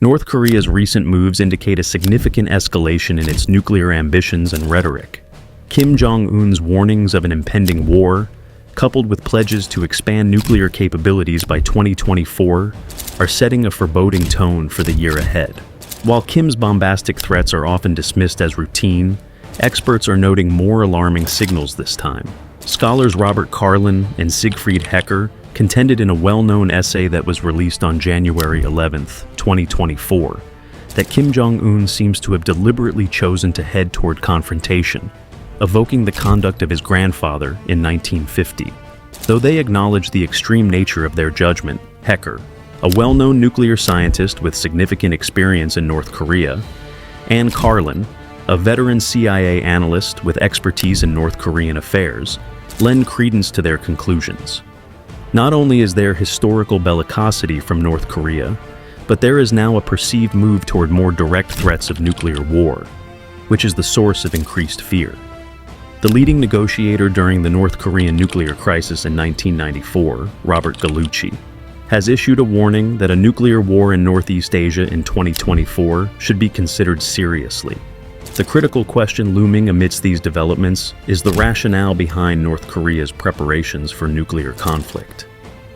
North Korea's recent moves indicate a significant escalation in its nuclear ambitions and rhetoric. Kim Jong Un's warnings of an impending war, coupled with pledges to expand nuclear capabilities by 2024, are setting a foreboding tone for the year ahead. While Kim's bombastic threats are often dismissed as routine, experts are noting more alarming signals this time. Scholars Robert Carlin and Siegfried Hecker contended in a well-known essay that was released on January 11, 2024, that Kim Jong Un seems to have deliberately chosen to head toward confrontation, evoking the conduct of his grandfather in 1950. Though they acknowledge the extreme nature of their judgment, Hecker, a well-known nuclear scientist with significant experience in North Korea, and Carlin, a veteran CIA analyst with expertise in North Korean affairs, lend credence to their conclusions. Not only is there historical bellicosity from North Korea, but there is now a perceived move toward more direct threats of nuclear war, which is the source of increased fear. The leading negotiator during the North Korean nuclear crisis in 1994, Robert Gallucci, has issued a warning that a nuclear war in Northeast Asia in 2024 should be considered seriously. The critical question looming amidst these developments is the rationale behind North Korea's preparations for nuclear conflict.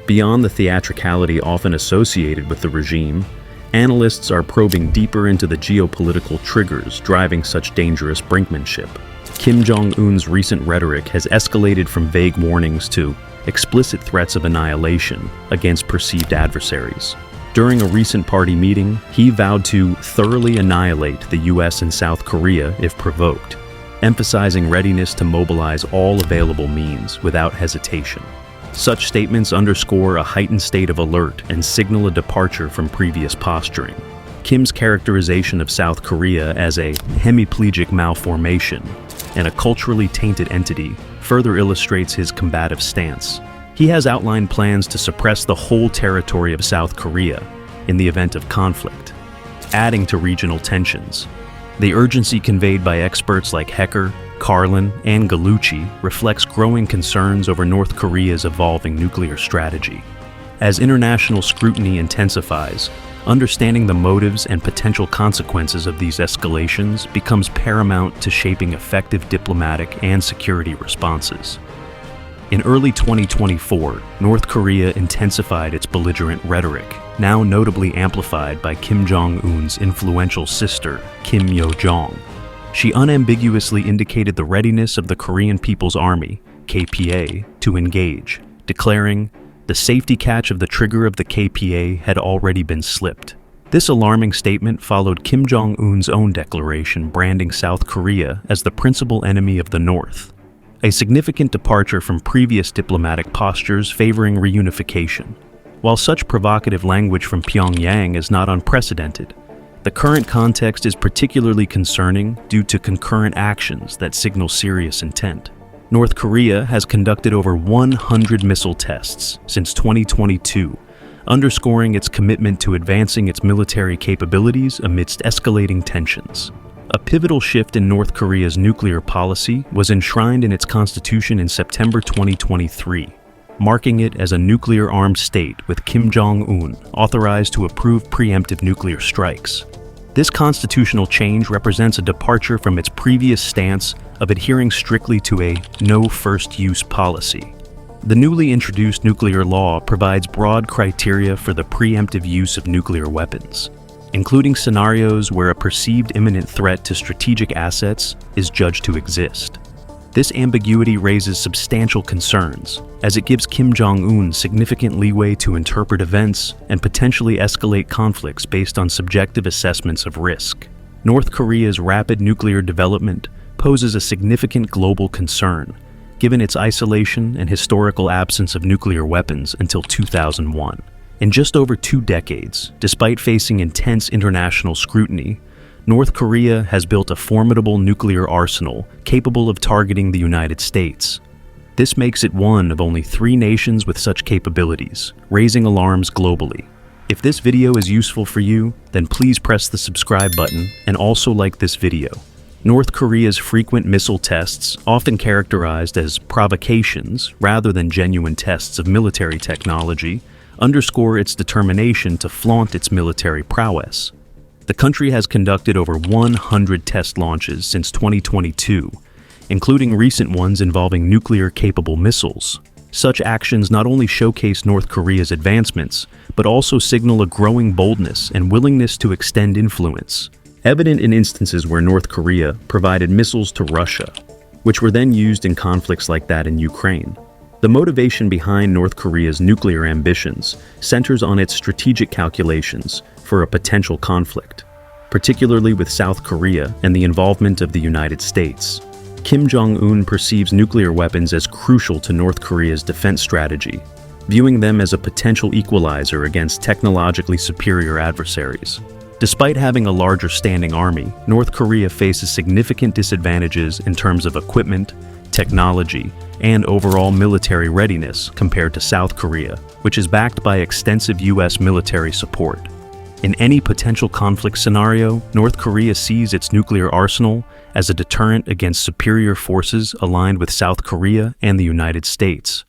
Beyond the theatricality often associated with the regime, analysts are probing deeper into the geopolitical triggers driving such dangerous brinkmanship. Kim Jong Un's recent rhetoric has escalated from vague warnings to explicit threats of annihilation against perceived adversaries. During a recent party meeting, he vowed to thoroughly annihilate the US and South Korea if provoked, emphasizing readiness to mobilize all available means without hesitation. Such statements underscore a heightened state of alert and signal a departure from previous posturing. Kim's characterization of South Korea as a hemiplegic malformation and a culturally tainted entity further illustrates his combative stance. He has outlined plans to suppress the whole territory of South Korea in the event of conflict, adding to regional tensions. The urgency conveyed by experts like Hecker, Carlin, and Gallucci reflects growing concerns over North Korea's evolving nuclear strategy. As international scrutiny intensifies, understanding the motives and potential consequences of these escalations becomes paramount to shaping effective diplomatic and security responses. In early 2024, North Korea intensified its belligerent rhetoric, now notably amplified by Kim Jong Un's influential sister, Kim Yo-jong. She unambiguously indicated the readiness of the Korean People's Army, KPA, to engage, declaring, "The safety catch of the trigger of the KPA had already been slipped." This alarming statement followed Kim Jong Un's own declaration branding South Korea as the principal enemy of the North, a significant departure from previous diplomatic postures favoring reunification. While such provocative language from Pyongyang is not unprecedented, the current context is particularly concerning due to concurrent actions that signal serious intent. North Korea has conducted over 100 missile tests since 2022, underscoring its commitment to advancing its military capabilities amidst escalating tensions. A pivotal shift in North Korea's nuclear policy was enshrined in its constitution in September 2023, marking it as a nuclear-armed state with Kim Jong Un authorized to approve preemptive nuclear strikes. This constitutional change represents a departure from its previous stance of adhering strictly to a no-first-use policy. The newly introduced nuclear law provides broad criteria for the preemptive use of nuclear weapons, including scenarios where a perceived imminent threat to strategic assets is judged to exist. This ambiguity raises substantial concerns, as it gives Kim Jong Un significant leeway to interpret events and potentially escalate conflicts based on subjective assessments of risk. North Korea's rapid nuclear development poses a significant global concern, given its isolation and historical absence of nuclear weapons until 2001. In just over 2 decades, despite facing intense international scrutiny, North Korea has built a formidable nuclear arsenal capable of targeting the United States. This makes it one of only 3 nations with such capabilities, raising alarms globally. If this video is useful for you, then please press the subscribe button and also like this video. North Korea's frequent missile tests, often characterized as provocations rather than genuine tests of military technology, underscore its determination to flaunt its military prowess. The country has conducted over 100 test launches since 2022, including recent ones involving nuclear-capable missiles. Such actions not only showcase North Korea's advancements, but also signal a growing boldness and willingness to extend influence, evident in instances where North Korea provided missiles to Russia, which were then used in conflicts like that in Ukraine. The motivation behind North Korea's nuclear ambitions centers on its strategic calculations for a potential conflict, particularly with South Korea and the involvement of the United States. Kim Jong Un perceives nuclear weapons as crucial to North Korea's defense strategy, viewing them as a potential equalizer against technologically superior adversaries. Despite having a larger standing army, North Korea faces significant disadvantages in terms of equipment, technology, and overall military readiness compared to South Korea, which is backed by extensive U.S. military support. In any potential conflict scenario, North Korea sees its nuclear arsenal as a deterrent against superior forces aligned with South Korea and the United States.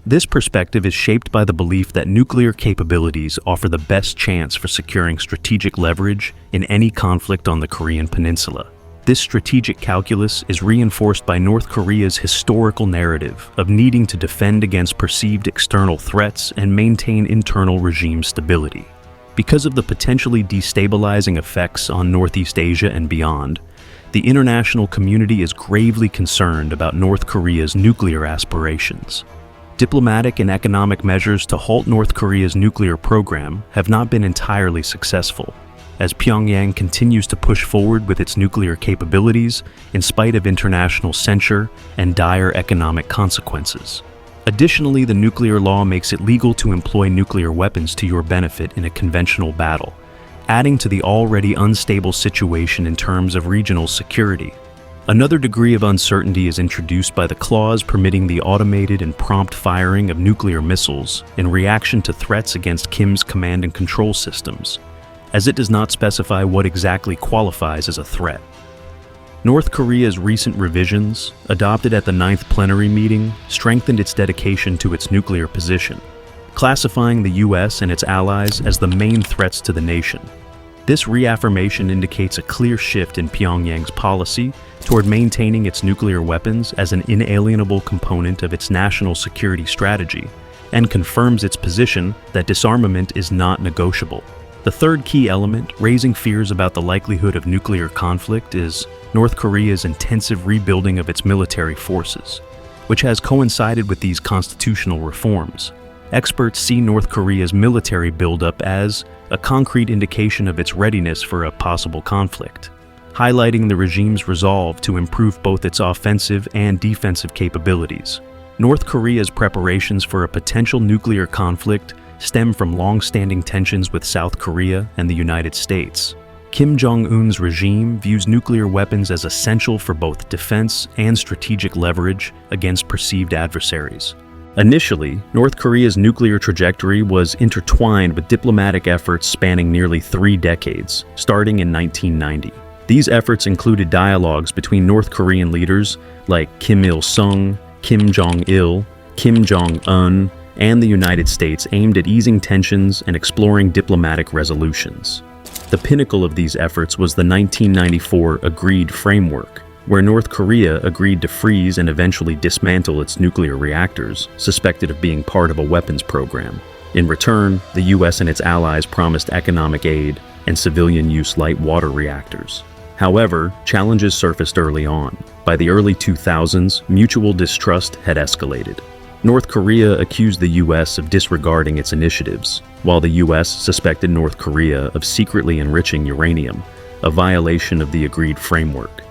This perspective is shaped by the belief that nuclear capabilities offer the best chance for securing strategic leverage in any conflict on the Korean Peninsula. This strategic calculus is reinforced by North Korea's historical narrative of needing to defend against perceived external threats and maintain internal regime stability. Because of the potentially destabilizing effects on Northeast Asia and beyond, the international community is gravely concerned about North Korea's nuclear aspirations. Diplomatic and economic measures to halt North Korea's nuclear program have not been entirely successful, as Pyongyang continues to push forward with its nuclear capabilities in spite of international censure and dire economic consequences. Additionally, the nuclear law makes it legal to employ nuclear weapons to your benefit in a conventional battle, adding to the already unstable situation in terms of regional security. Another degree of uncertainty is introduced by the clause permitting the automated and prompt firing of nuclear missiles in reaction to threats against Kim's command and control systems, as it does not specify what exactly qualifies as a threat. North Korea's recent revisions, adopted at the 9th plenary meeting, strengthened its dedication to its nuclear position, classifying the U.S. and its allies as the main threats to the nation. This reaffirmation indicates a clear shift in Pyongyang's policy toward maintaining its nuclear weapons as an inalienable component of its national security strategy, and confirms its position that disarmament is not negotiable. The third key element, raising fears about the likelihood of nuclear conflict, is North Korea's intensive rebuilding of its military forces, which has coincided with these constitutional reforms. Experts see North Korea's military buildup as a concrete indication of its readiness for a possible conflict, highlighting the regime's resolve to improve both its offensive and defensive capabilities. North Korea's preparations for a potential nuclear conflict stem from long-standing tensions with South Korea and the United States. Kim Jong Un's regime views nuclear weapons as essential for both defense and strategic leverage against perceived adversaries. Initially, North Korea's nuclear trajectory was intertwined with diplomatic efforts spanning nearly 3 decades, starting in 1990. These efforts included dialogues between North Korean leaders like Kim Il-sung, Kim Jong-il, Kim Jong-un, and the United States aimed at easing tensions and exploring diplomatic resolutions. The pinnacle of these efforts was the 1994 Agreed Framework, where North Korea agreed to freeze and eventually dismantle its nuclear reactors, suspected of being part of a weapons program. In return, the U.S. and its allies promised economic aid and civilian-use light water reactors. However, challenges surfaced early on. By the early 2000s, mutual distrust had escalated. North Korea accused the U.S. of disregarding its initiatives, while the U.S. suspected North Korea of secretly enriching uranium, a violation of the agreed framework.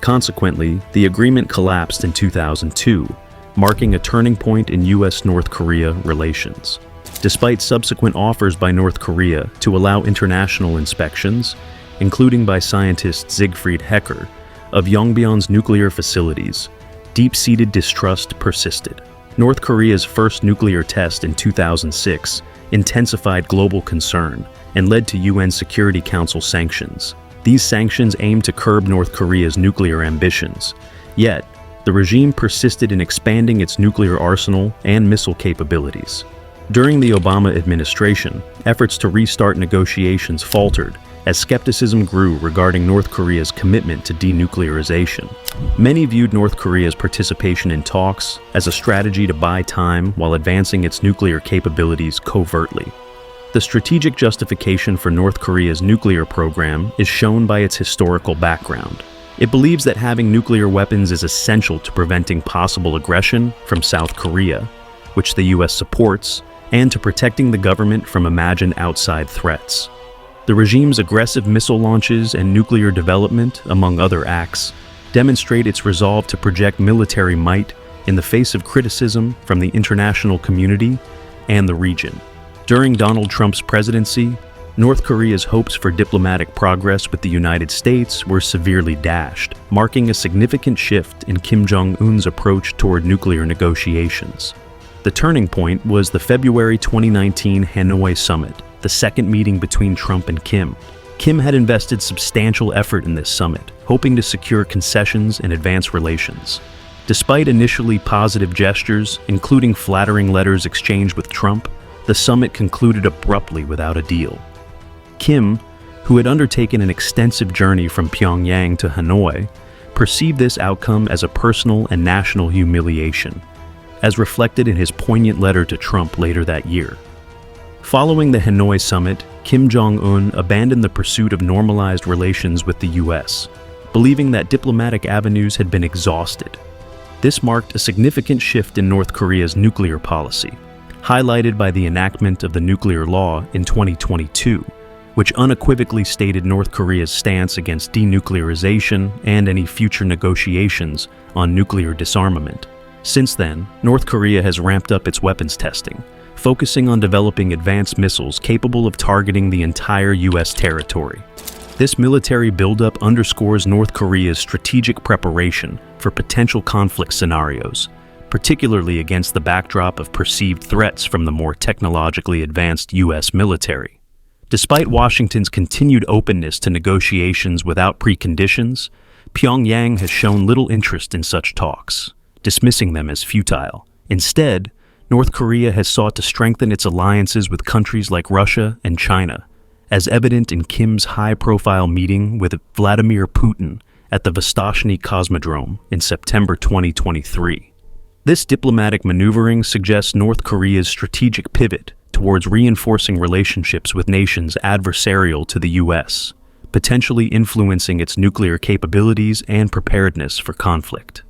Consequently, the agreement collapsed in 2002, marking a turning point in U.S.-North Korea relations. Despite subsequent offers by North Korea to allow international inspections, including by scientist Siegfried Hecker, of Yongbion's nuclear facilities, deep-seated distrust persisted. North Korea's first nuclear test in 2006 intensified global concern and led to UN Security Council sanctions. These sanctions aimed to curb North Korea's nuclear ambitions. Yet, the regime persisted in expanding its nuclear arsenal and missile capabilities. During the Obama administration, efforts to restart negotiations faltered as skepticism grew regarding North Korea's commitment to denuclearization. Many viewed North Korea's participation in talks as a strategy to buy time while advancing its nuclear capabilities covertly. The strategic justification for North Korea's nuclear program is shown by its historical background. It believes that having nuclear weapons is essential to preventing possible aggression from South Korea, which the US supports, and to protecting the government from imagined outside threats. The regime's aggressive missile launches and nuclear development, among other acts, demonstrate its resolve to project military might in the face of criticism from the international community and the region. During Donald Trump's presidency, North Korea's hopes for diplomatic progress with the United States were severely dashed, marking a significant shift in Kim Jong Un's approach toward nuclear negotiations. The turning point was the February 2019 Hanoi summit, the second meeting between Trump and Kim. Kim had invested substantial effort in this summit, hoping to secure concessions and advance relations. Despite initially positive gestures, including flattering letters exchanged with Trump, the summit concluded abruptly without a deal. Kim, who had undertaken an extensive journey from Pyongyang to Hanoi, perceived this outcome as a personal and national humiliation, as reflected in his poignant letter to Trump later that year. Following the Hanoi summit, Kim Jong Un abandoned the pursuit of normalized relations with the US, believing that diplomatic avenues had been exhausted. This marked a significant shift in North Korea's nuclear policy, highlighted by the enactment of the nuclear law in 2022, which unequivocally stated North Korea's stance against denuclearization and any future negotiations on nuclear disarmament. Since then, North Korea has ramped up its weapons testing, focusing on developing advanced missiles capable of targeting the entire US territory. This military buildup underscores North Korea's strategic preparation for potential conflict scenarios, particularly against the backdrop of perceived threats from the more technologically advanced US military. Despite Washington's continued openness to negotiations without preconditions, Pyongyang has shown little interest in such talks, dismissing them as futile. Instead, North Korea has sought to strengthen its alliances with countries like Russia and China, as evident in Kim's high-profile meeting with Vladimir Putin at the Vostochny Cosmodrome in September 2023. This diplomatic maneuvering suggests North Korea's strategic pivot towards reinforcing relationships with nations adversarial to the US, potentially influencing its nuclear capabilities and preparedness for conflict.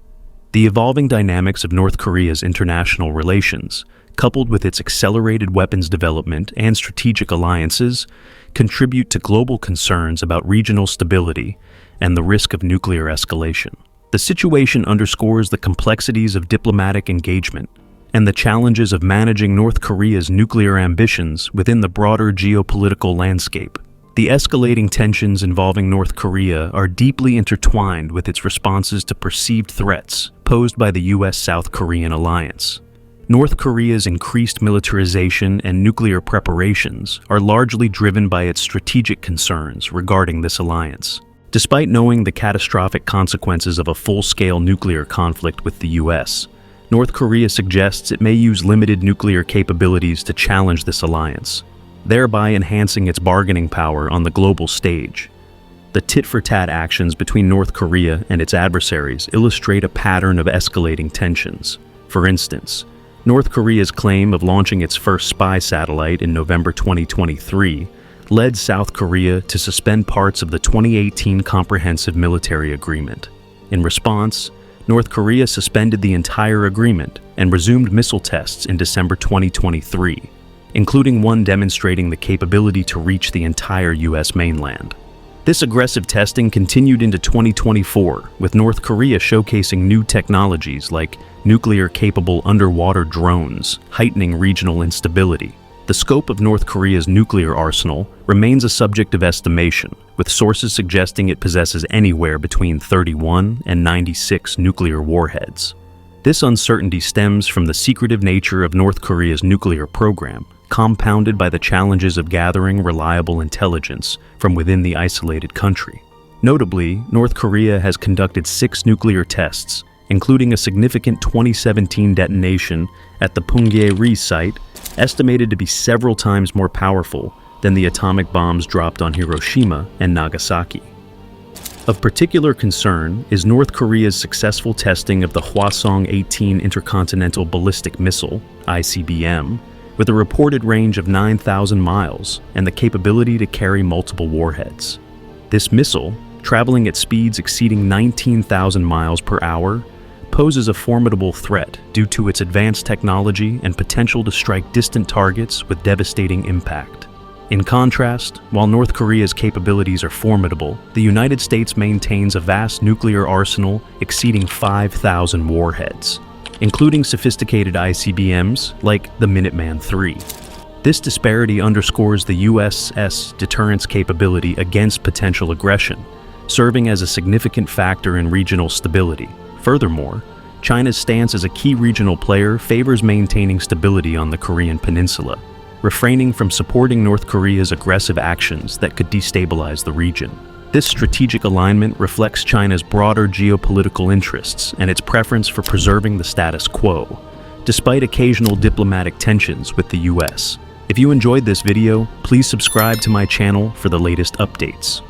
The evolving dynamics of North Korea's international relations, coupled with its accelerated weapons development and strategic alliances, contribute to global concerns about regional stability and the risk of nuclear escalation. The situation underscores the complexities of diplomatic engagement and the challenges of managing North Korea's nuclear ambitions within the broader geopolitical landscape. The escalating tensions involving North Korea are deeply intertwined with its responses to perceived threats posed by the US-South Korean alliance. North Korea's increased militarization and nuclear preparations are largely driven by its strategic concerns regarding this alliance. Despite knowing the catastrophic consequences of a full-scale nuclear conflict with the US, North Korea suggests it may use limited nuclear capabilities to challenge this alliance, thereby enhancing its bargaining power on the global stage. The tit-for-tat actions between North Korea and its adversaries illustrate a pattern of escalating tensions. For instance, North Korea's claim of launching its first spy satellite in November 2023 led South Korea to suspend parts of the 2018 Comprehensive Military Agreement. In response, North Korea suspended the entire agreement and resumed missile tests in December 2023, including one demonstrating the capability to reach the entire US mainland. This aggressive testing continued into 2024, with North Korea showcasing new technologies like nuclear-capable underwater drones, heightening regional instability. The scope of North Korea's nuclear arsenal remains a subject of estimation, with sources suggesting it possesses anywhere between 31 and 96 nuclear warheads. This uncertainty stems from the secretive nature of North Korea's nuclear program, compounded by the challenges of gathering reliable intelligence from within the isolated country. Notably, North Korea has conducted 6 nuclear tests including a significant 2017 detonation at the Punggye-ri site, estimated to be several times more powerful than the atomic bombs dropped on Hiroshima and Nagasaki. Of particular concern is North Korea's successful testing of the Hwasong-18 intercontinental ballistic missile, ICBM, with a reported range of 9,000 miles and the capability to carry multiple warheads. This missile, traveling at speeds exceeding 19,000 miles per hour, poses a formidable threat due to its advanced technology and potential to strike distant targets with devastating impact. In contrast, while North Korea's capabilities are formidable, the United States maintains a vast nuclear arsenal exceeding 5,000 warheads, including sophisticated ICBMs like the Minuteman III. This disparity underscores the US's deterrence capability against potential aggression, serving as a significant factor in regional stability. Furthermore, China's stance as a key regional player favors maintaining stability on the Korean peninsula, refraining from supporting North Korea's aggressive actions that could destabilize the region. This strategic alignment reflects China's broader geopolitical interests and its preference for preserving the status quo, despite occasional diplomatic tensions with the US. If you enjoyed this video, please subscribe to my channel for the latest updates.